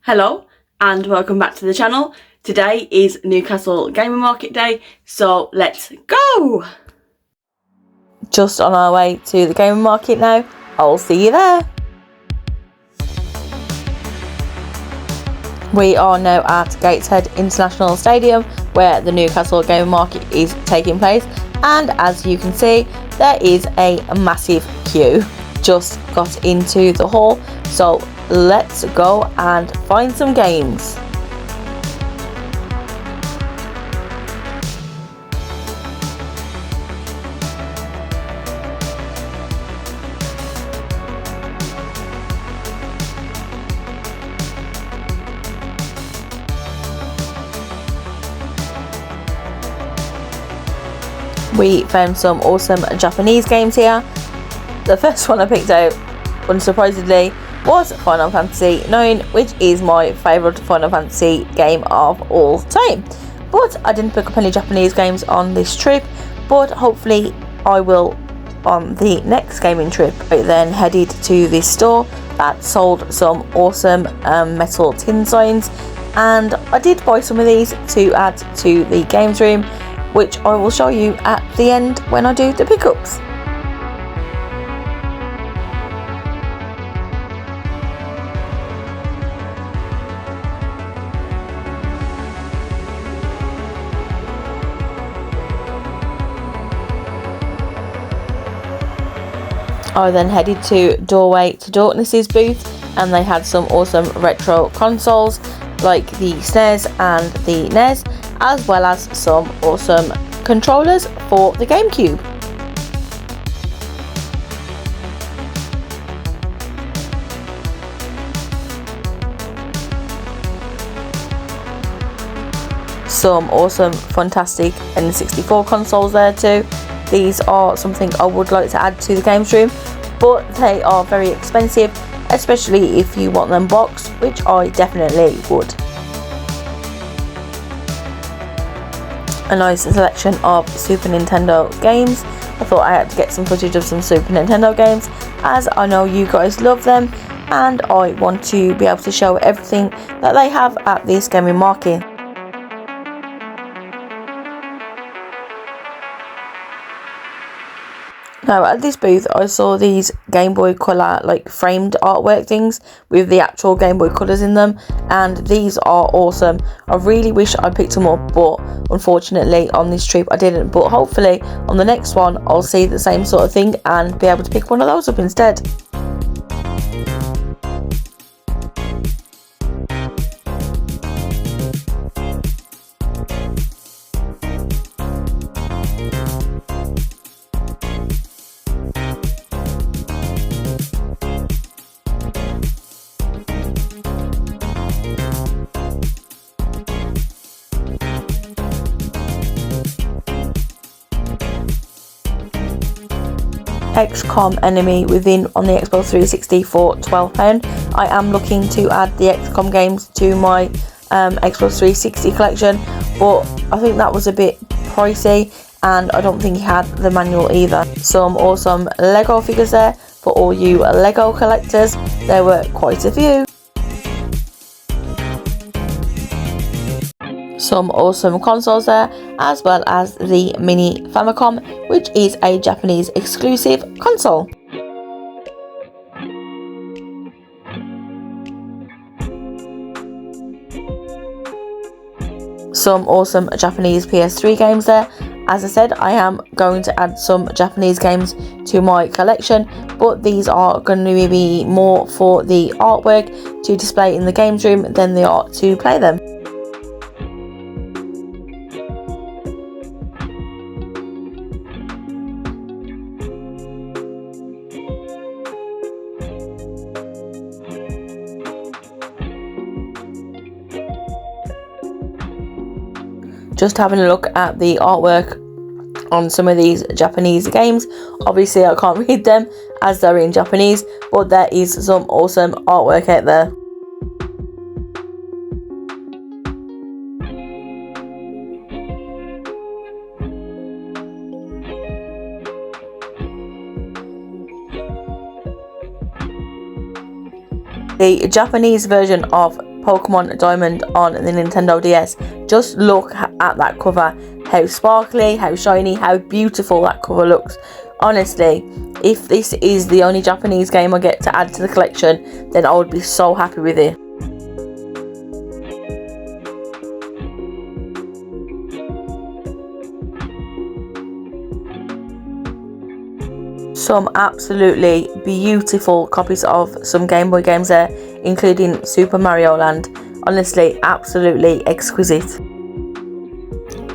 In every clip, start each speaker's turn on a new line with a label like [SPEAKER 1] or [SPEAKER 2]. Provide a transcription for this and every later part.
[SPEAKER 1] Hello and welcome back to the channel. Today is Newcastle Gaming Market Day, so let's go! Just on our way to the gaming market now. I'll see you there. We are now at Gateshead International Stadium where the Newcastle Gaming Market is taking place, and as you can see there is a massive queue. Just got into the hall, so let's go and find some games. We found some awesome Japanese games here. The first one I picked out, unsurprisingly, was Final Fantasy IX, which is my favourite Final Fantasy game of all time. But I didn't pick up any Japanese games on this trip, but hopefully I will on the next gaming trip. I then headed to this store that sold some awesome metal tin signs, and I did buy some of these to add to the games room, which I will show you at the end when I do the pickups. I then headed to Doorway to Darkness's booth, and they had some awesome retro consoles like the SNES and the NES, as well as some awesome controllers for the GameCube. Some awesome fantastic N64 consoles there too. These are something I would like to add to the games room, but they are very expensive, especially if you want them boxed, which I definitely would. A nice selection of Super Nintendo games. I thought I had to get some footage of some Super Nintendo games, as I know you guys love them, and I want to be able to show everything that they have at this gaming market. Now at this booth I saw these Game Boy Color like framed artwork things with the actual Game Boy Colors in them, and these are awesome. I really wish I picked them up, but unfortunately on this trip I didn't, but hopefully on the next one I'll see the same sort of thing and be able to pick one of those up instead. XCOM Enemy Within on the Xbox 360 for £12. I am looking to add the XCOM games to my Xbox 360 collection, but I think that was a bit pricey and I don't think he had the manual either. Some awesome Lego figures there for all you Lego collectors. There were quite a few. Some awesome consoles there, as well as the Mini Famicom, which is a Japanese exclusive console. Some awesome Japanese PS3 games there. As I said, I am going to add some Japanese games to my collection, but these are going to be more for the artwork to display in the games room than they are to play them. Just having a look at the artwork on some of these Japanese games. Obviously I can't read them as they're in Japanese, but there is some awesome artwork out there. The Japanese version of Pokemon Diamond on the Nintendo DS. Just look at that cover, how sparkly, how shiny, how beautiful that cover looks. Honestly, if this is the only Japanese game I get to add to the collection, then I would be so happy with it. Some absolutely beautiful copies of some Game Boy games there, including Super Mario Land. Honestly, absolutely exquisite.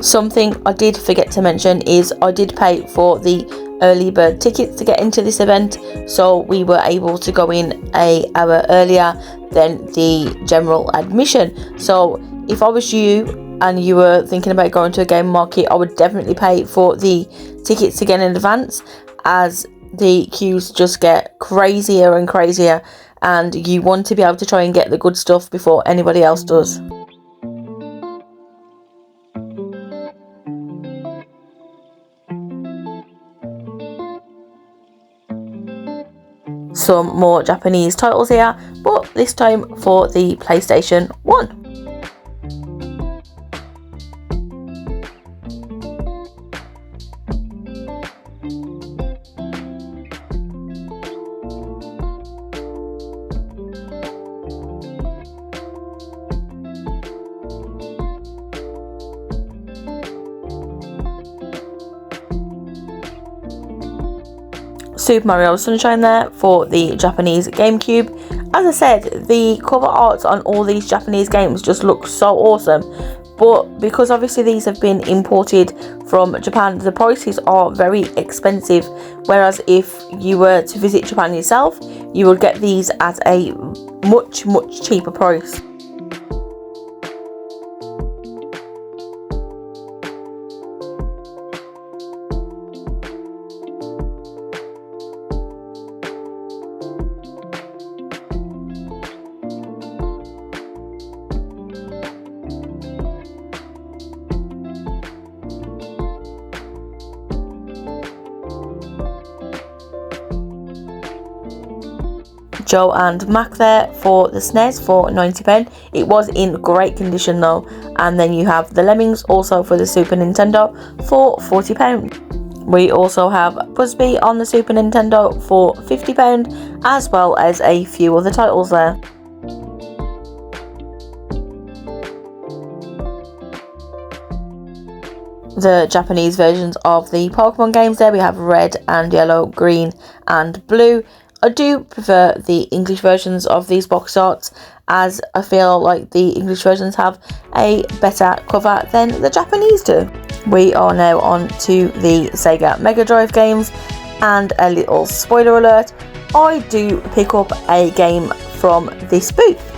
[SPEAKER 1] Something I did forget to mention is I did pay for the early bird tickets to get into this event, so we were able to go in an hour earlier than the general admission. So if I was you and you were thinking about going to a game market, I would definitely pay for the tickets to get in advance, as the queues just get crazier and crazier, and you want to be able to try and get the good stuff before anybody else does. Some more Japanese titles here, but this time for the PlayStation 1. Super Mario Sunshine there for the Japanese GameCube. As I said, the cover art on all these Japanese games just looks so awesome, but because obviously these have been imported from Japan, the prices are very expensive, whereas if you were to visit Japan yourself, you would get these at a much cheaper price. Joe and Mac there for the SNES for £90. It was in great condition though. And then you have the Lemmings also for the Super Nintendo for £40. We also have Busby on the Super Nintendo for £50, as well as a few other titles there. The Japanese versions of the Pokemon games there, we have red and yellow, green and blue. I do prefer the English versions of these box arts, as I feel like the English versions have a better cover than the Japanese do. We are now on to the Sega Mega Drive games, and a little spoiler alert, I do pick up a game from this booth.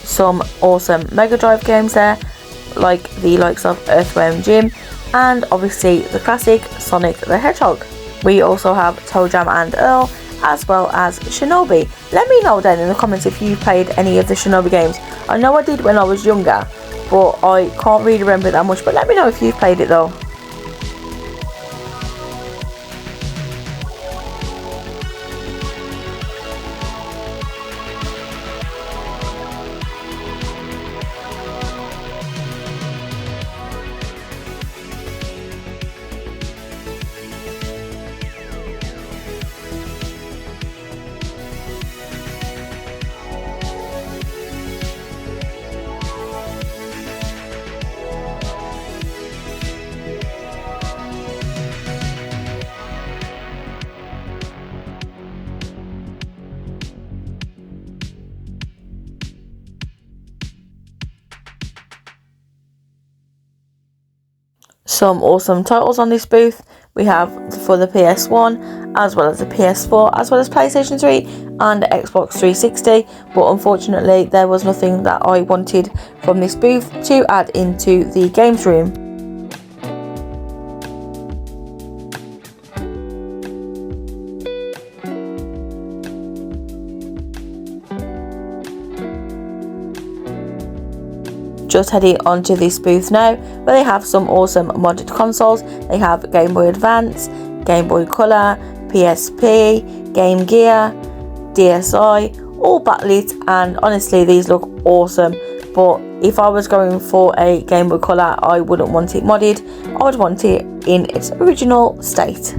[SPEAKER 1] Some awesome Mega Drive games there, like the likes of Earthworm Jim, and obviously the classic Sonic the Hedgehog. We also have Toe Jam and Earl, as well as Shinobi. Let me know then in the comments if you played any of the Shinobi games. I know I did when I was younger, but I can't really remember that much, but let me know if you've played it though. Some awesome titles on this booth. We have for the PS1, as well as the PS4, as well as PlayStation 3 and Xbox 360, but unfortunately there was nothing that I wanted from this booth to add into the games room. just heading onto this booth now, where they have some awesome modded consoles. They have Game Boy Advance, Game Boy Color, PSP, Game Gear, DSi, all backlit, and honestly these look awesome. But if I was going for a Game Boy Color, I wouldn't want it modded. I would want it in its original state.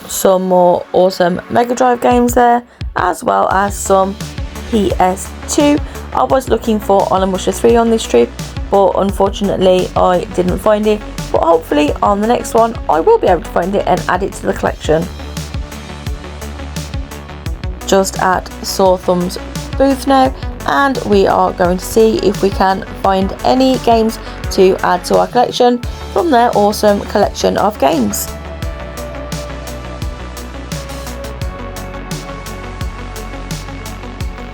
[SPEAKER 1] Some more awesome Mega Drive games there, as well as some PS2. I was looking for Onimusha 3 on this trip, but unfortunately I didn't find it. But hopefully on the next one I will be able to find it and add it to the collection. Just at Sore Thumb's booth now, and we are going to see if we can find any games to add to our collection from their awesome collection of games.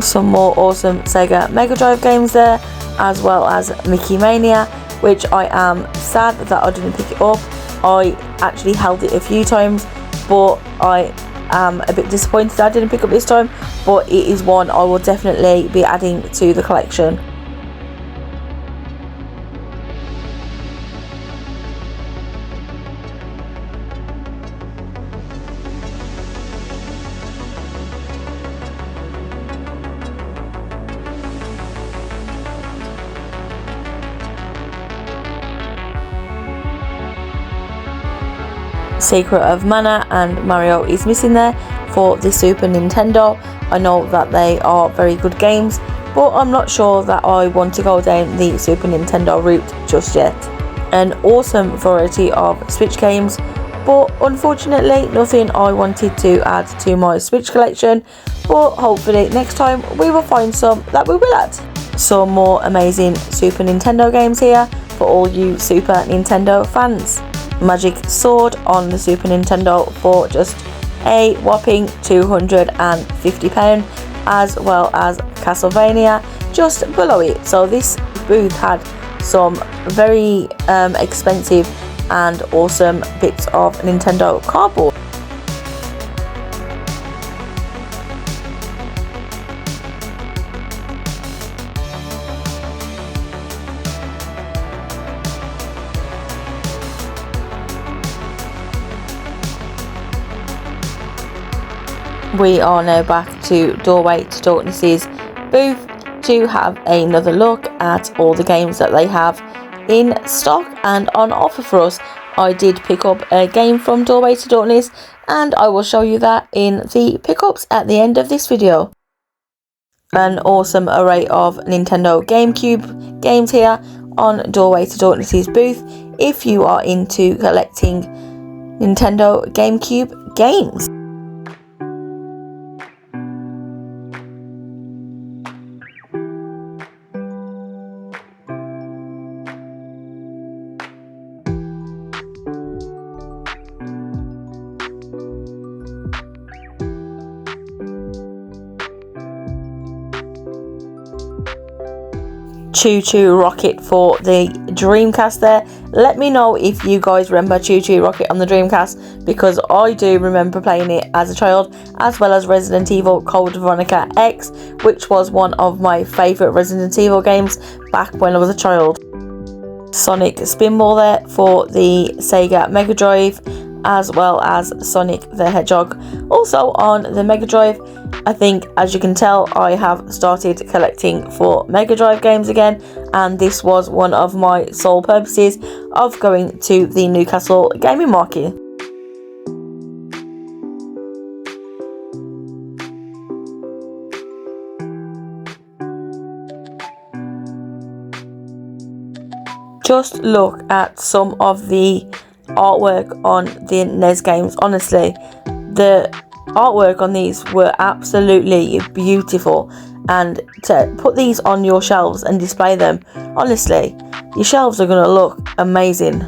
[SPEAKER 1] Some more awesome Sega Mega Drive games there, as well as Mickey Mania, which I am sad that I didn't pick it up. I actually held it a few times, but I am a bit disappointed that I didn't pick up this time, but it is one I will definitely be adding to the collection. Secret of Mana and Mario is missing there for the Super Nintendo. I know that they are very good games, but I'm not sure that I want to go down the Super Nintendo route just yet. An awesome variety of Switch games, but unfortunately nothing I wanted to add to my Switch collection, but hopefully next time we will find some that we will add. Some more amazing Super Nintendo games here for all you Super Nintendo fans. Magic Sword on the Super Nintendo for just a whopping £250, as well as Castlevania just below it. So this booth had some very expensive and awesome bits of Nintendo cardboard. We are now back to Doorway to Darkness's booth to have another look at all the games that they have in stock and on offer for us. I did pick up a game from Doorway to Darkness, and I will show you that in the pickups at the end of this video. An awesome array of Nintendo GameCube games here on Doorway to Darkness's booth if you are into collecting Nintendo GameCube games. Choo Choo Rocket for the Dreamcast there. Let me know if you guys remember Choo Choo Rocket on the Dreamcast, because I do remember playing it as a child, as well as Resident Evil Code Veronica X, which was one of my favourite Resident Evil games back when I was a child. Sonic Spinball there for the Sega Mega Drive, as well as Sonic the Hedgehog also on the Mega Drive. I think, as you can tell, I have started collecting for Mega Drive games again, and this was one of my sole purposes of going to the Newcastle gaming market. Just look at some of the artwork on the NES games. Honestly, the artwork on these were absolutely beautiful, and to put these on your shelves and display them, honestly, your shelves are going to look amazing.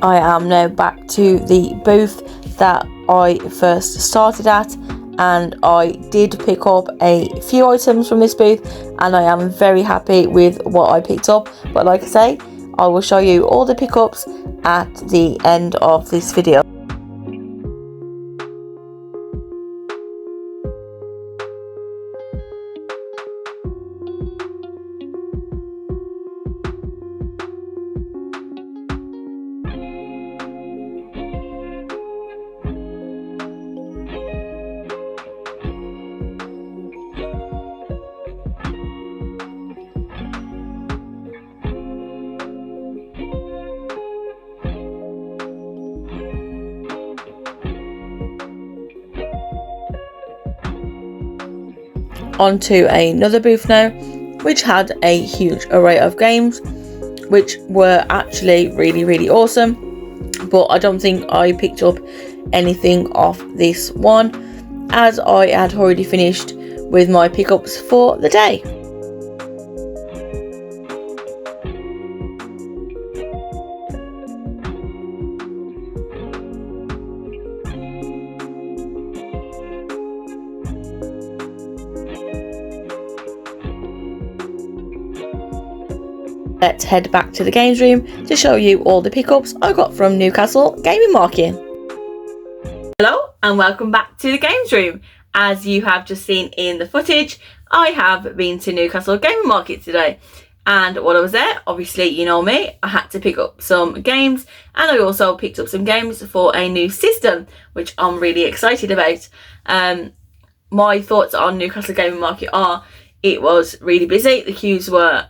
[SPEAKER 1] I am now back to the booth that I first started at, and I did pick up a few items from this booth and I am very happy with what I picked up. But like I say, I will show you all the pickups at the end of this video. Onto another booth now, which had a huge array of games, which were actually really awesome. But I don't think I picked up anything off this one, as I had already finished with my pickups for the day. Let's head back to the games room to show you all the pickups I got from Newcastle Gaming Market. Hello and welcome back to the games room. As you have just seen in the footage, I have been to Newcastle Gaming Market today, and while I was there, obviously you know me, I had to pick up some games, and I also picked up some games for a new system, which I'm really excited about. My thoughts on Newcastle Gaming Market are, it was really busy, the queues were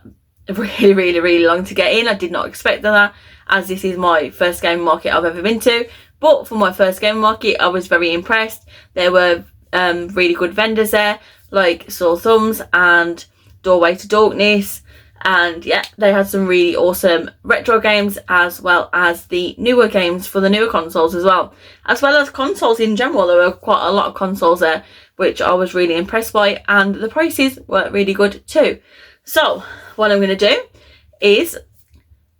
[SPEAKER 1] really long to get in. I did not expect that, as this is my first gaming market I've ever been to, but for my first gaming market I was very impressed. There were really good vendors there, like Sore Thumbs and Doorway to Darkness, and yeah, they had some really awesome retro games, as well as the newer games for the newer consoles as well as consoles in general. There were quite a lot of consoles there, which I was really impressed by, and the prices were really good too. So what I'm going to do is,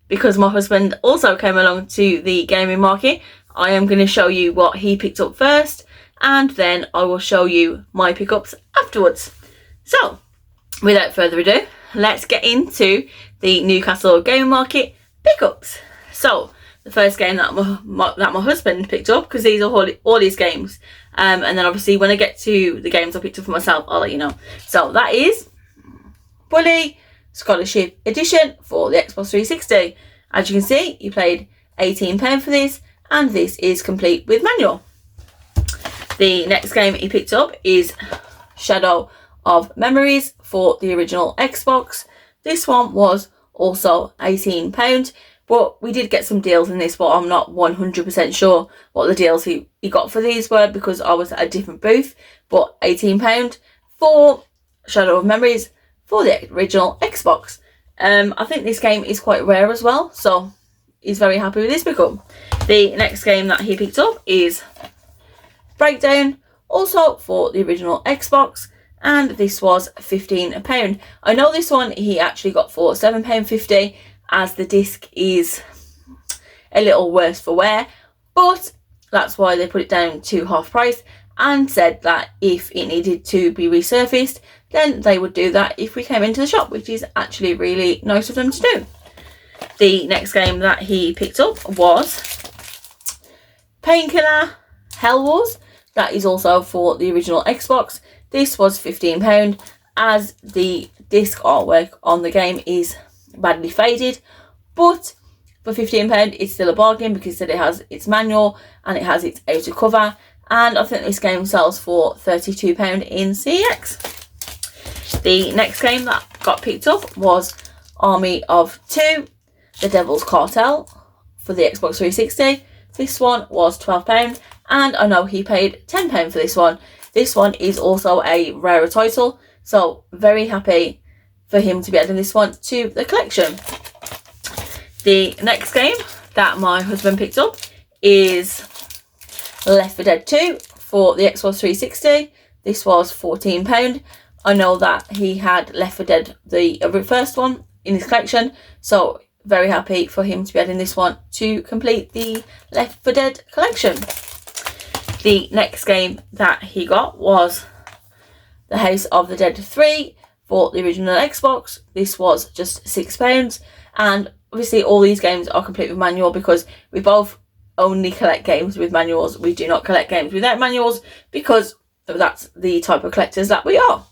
[SPEAKER 1] because my husband also came along to the gaming market, I am going to show you what he picked up first, and then I will show you my pickups afterwards. So without further ado, let's get into the Newcastle gaming market pickups. So the first game that my husband picked up, because these are all his games, and then obviously when I get to the games I picked up for myself, I'll let you know. So that is Bully Scholarship Edition for the Xbox 360. As you can see, you paid £18 for this, and this is complete with manual. The next game he picked up is Shadow of Memories for the original Xbox. This one was also £18, but we did get some deals in this, but I'm not 100% sure what the deals he got for these were, because I was at a different booth. But £18 for Shadow of Memories for the original Xbox. I think this game is quite rare as well, so he's very happy with this pickup. The next game that he picked up is Breakdown, also for the original Xbox, and this was £15. I know this one he actually got for £7.50, as the disc is a little worse for wear, but that's why they put it down to half price, and said that if it needed to be resurfaced, then they would do that if we came into the shop, which is actually really nice of them to do. The next game that he picked up was Painkiller Hell Wars. That is also for the original Xbox. This was £15, as the disc artwork on the game is badly faded, but for £15 it's still a bargain, because it has its manual and it has its outer cover, and I think this game sells for £32 in CX. The next game that got picked up was Army of Two, The Devil's Cartel for the Xbox 360. This one was £12, and I know he paid £10 for this one. This one is also a rarer title, so very happy for him to be adding this one to the collection. The next game that my husband picked up is Left 4 Dead 2 for the Xbox 360. This was £14. I know that he had Left 4 Dead, the first one, in his collection, so very happy for him to be adding this one to complete the Left 4 Dead collection. The next game that he got was The House of the Dead 3 for the original Xbox. This was just £6, and obviously all these games are complete with manual because we both only collect games with manuals. We do not collect games without manuals because that's the type of collectors that we are.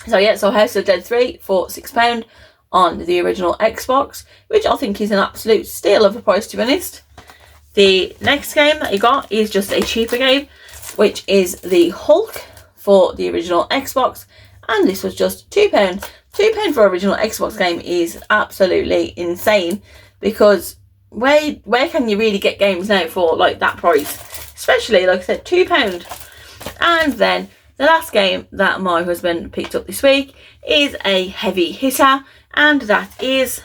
[SPEAKER 1] So yeah, so House of the Dead 3 for £6 on the original Xbox, which I think is an absolute steal of a price, to be honest. The next game that he got is just a cheaper game, which is the Hulk for the original Xbox, and this was just £2. £2 for original Xbox game is absolutely insane, because where can you really get games now for like that price? Especially, like I said, £2. And then the last game that my husband picked up this week is a heavy hitter, and that is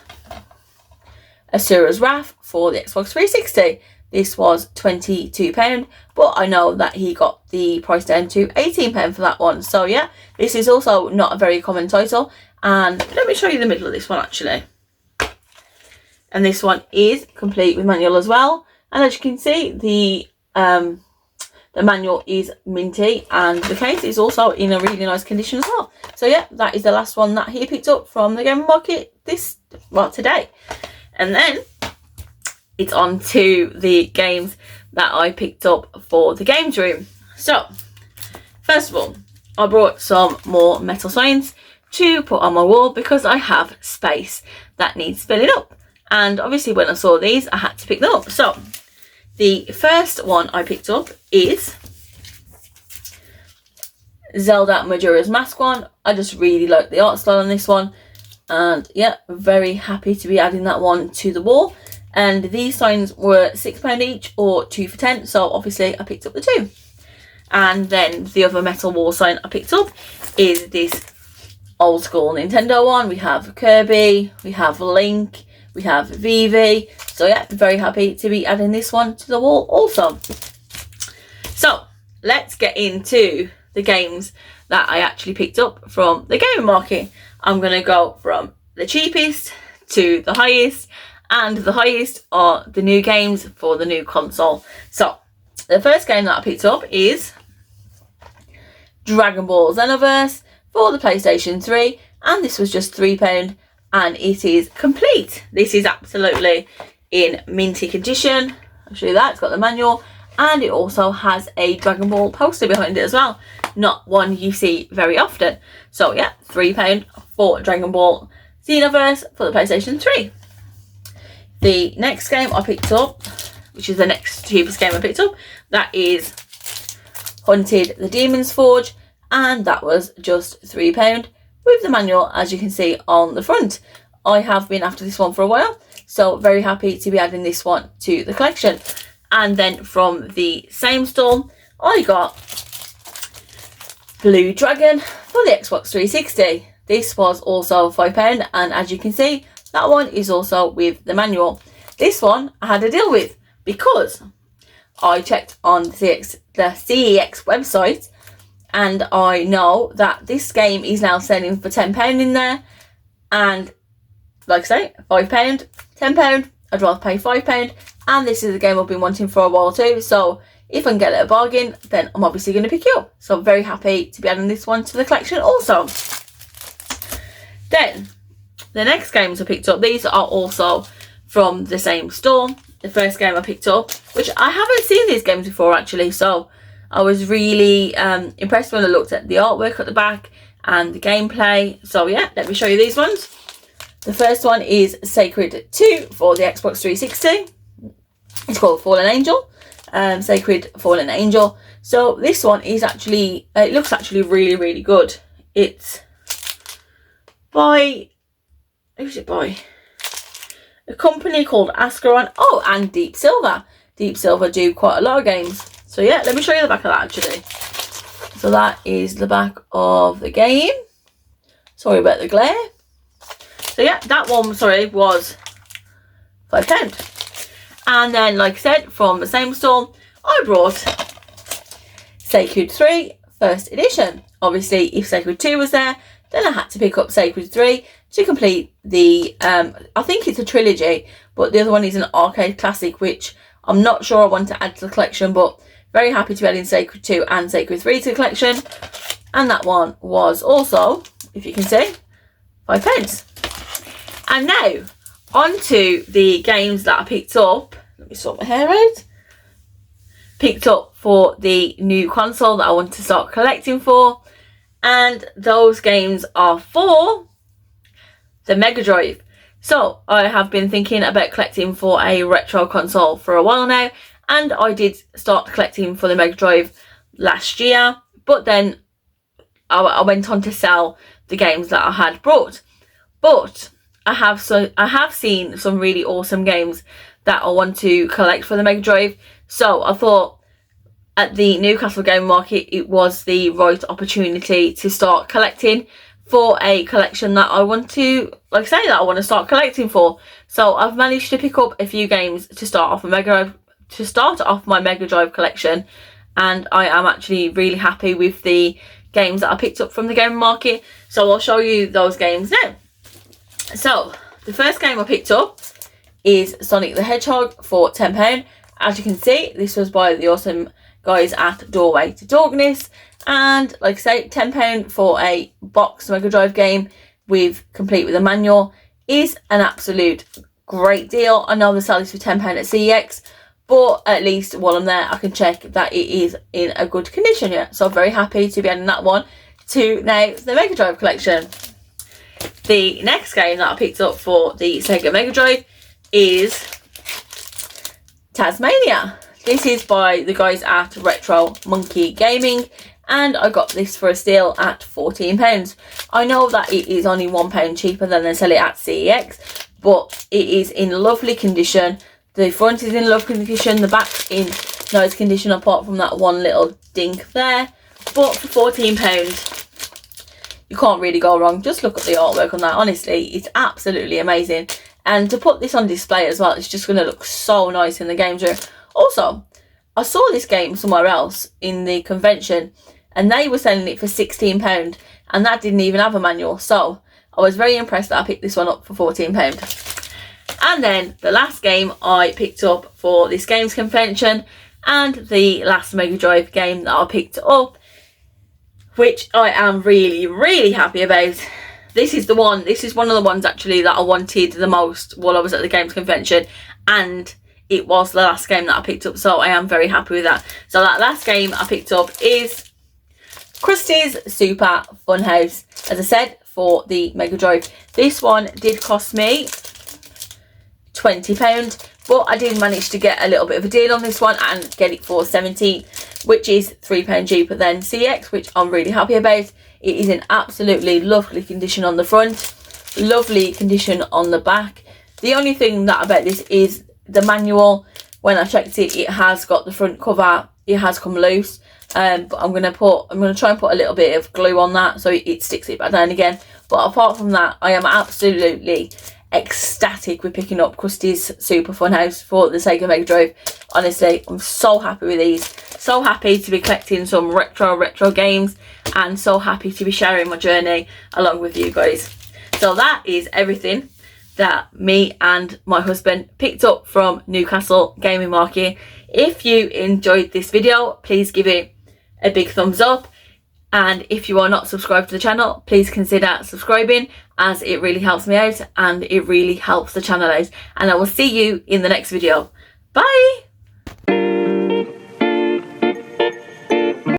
[SPEAKER 1] Asura's Wrath for the Xbox 360. This was £22, but I know that he got the price down to £18 for that one. So yeah, this is also not a very common title. And let me show you the middle of this one actually. And this one is complete with manual as well. And as you can see, the manual is minty, and the case is also in a really nice condition as well. So yeah, that is the last one that he picked up from the game market today. And then it's on to the games that I picked up for the games room. So first of all, I brought some more metal signs to put on my wall because I have space that needs filling up. And obviously when I saw these, I had to pick them up. So the first one I picked up is Zelda Majora's Mask one. I just really like the art style on this one. And yeah, very happy to be adding that one to the wall. And these signs were £6 each or 2 for £10. So obviously I picked up the 2. And then the other metal wall sign I picked up is this old school Nintendo one. We have Kirby, we have Link, we have Vivi. So yeah, very happy to be adding this one to the wall also. So let's get into the games that I actually picked up from the gaming market. I'm going to go from the cheapest to the highest, and the highest are the new games for the new console. So the first game that I picked up is Dragon Ball Xenoverse for the PlayStation 3, and this was just £3, and it is complete. This is absolutely in minty condition. I'll show you that. It's got the manual, and it also has a Dragon Ball poster behind it as well. Not one you see very often. So yeah, £3 for Dragon Ball Xenoverse for the PlayStation 3. The next game I picked up, which is the next cheapest game I picked up, that is Hunted the Demon's Forge, and that was just £3 with the manual, as you can see on the front. I have been after this one for a while, so very happy to be adding this one to the collection. And then from the same store, I got Blue Dragon for the Xbox 360. This was also £5, and as you can see, that one is also with the manual. This one I had a deal with because I checked on the CEX website, and I know that this game is now selling for £10 in there. And like I say, £5, £10, I'd rather pay £5. And this is a game I've been wanting for a while too. So if I can get it at a bargain, then I'm obviously going to pick you up. So I'm very happy to be adding this one to the collection also. Then the next games I picked up, these are also from the same store. The first game I picked up, which I haven't seen these games before actually, so I was really impressed when I looked at the artwork at the back and the gameplay. So yeah, let me show you these ones. The first one is Sacred 2 for the Xbox 360. It's called Fallen Angel. Sacred Fallen Angel. So this one is actually, it looks actually really, really good. It's by, who's it by? A company called Ascaron. Oh, and Deep Silver. Deep Silver do quite a lot of games. So yeah, let me show you the back of that actually. So that is the back of the game. Sorry about the glare. So yeah, that one, sorry, was £5. And then, like I said, from the same store, I brought Sacred 3 First Edition. Obviously, if Sacred 2 was there, then I had to pick up Sacred 3 to complete the, I think it's a trilogy, but the other one is an arcade classic, which I'm not sure I want to add to the collection, but very happy to be adding Sacred 2 and Sacred 3 to the collection. And that one was also, if you can see, £5. And now, on to the games that I picked up. Let me sort my hair out. Picked up for the new console that I want to start collecting for. And those games are for the Mega Drive. So I have been thinking about collecting for a retro console for a while now, and I did start collecting for the Mega Drive last year, but then I went on to sell the games that I had brought. But I have seen some really awesome games that I want to collect for the Mega Drive. So I thought at the Newcastle game market it was the right opportunity to start collecting for a collection that I want to, like I say, that I want to start collecting for. So I've managed to pick up a few games to start off my Mega Drive collection, and I am actually really happy with the games that I picked up from the game market. So I'll show you those games now. So the first game I picked up is Sonic the Hedgehog for £10. As you can see, this was by the awesome guys at Doorway to Darkness, and like I say, £10 for a box Mega Drive game complete with a manual is an absolute great deal. I know they sell this for £10 at CEX, but at least while I'm there I can check that it is in a good condition yet. So I'm very happy to be adding that one to now the Mega Drive collection. The next game that I picked up for the Sega Mega Drive is Tasmania. This is by the guys at Retro Monkey Gaming, and I got this for a steal at £14. I know that it is only £1 cheaper than they sell it at CEX, but it is in lovely condition. The front is in lovely condition, the back's in nice condition apart from that one little dink there. But for £14, you can't really go wrong. Just look at the artwork on that. Honestly, it's absolutely amazing. And to put this on display as well, it's just going to look so nice in the games room. Also, I saw this game somewhere else in the convention, and they were selling it for £16, and that didn't even have a manual. So I was very impressed that I picked this one up for £14. And then the last game I picked up for this games convention, and the last Mega Drive game that I picked up, which I am really, really happy about. This is one of the ones actually that I wanted the most while I was at the games convention, and it was the last game that I picked up, so I am very happy with that. So that last game I picked up is Krusty's Super Funhouse, as I said, for the Mega Drive. This one did cost me £20, but I did manage to get a little bit of a deal on this one and get it for £17, which is £3 cheaper than CX, which I'm really happy about. It is in absolutely lovely condition on the front, lovely condition on the back. The only thing that about this is the manual. When I checked it, it has got the front cover, it has come loose, but I'm gonna try and put a little bit of glue on that so it sticks it back down again. But apart from that, I am absolutely ecstatic with picking up Krusty's Super Funhouse for the Sega Mega Drive. Honestly, I'm so happy with these, so happy to be collecting some retro games, and so happy to be sharing my journey along with you guys. So that is everything that me and my husband picked up from Newcastle Gaming Market. If you enjoyed this video, please give it a big thumbs up, and if you are not subscribed to the channel, please consider subscribing, as it really helps me out and it really helps the channel out. And I will see you in the next video. Bye.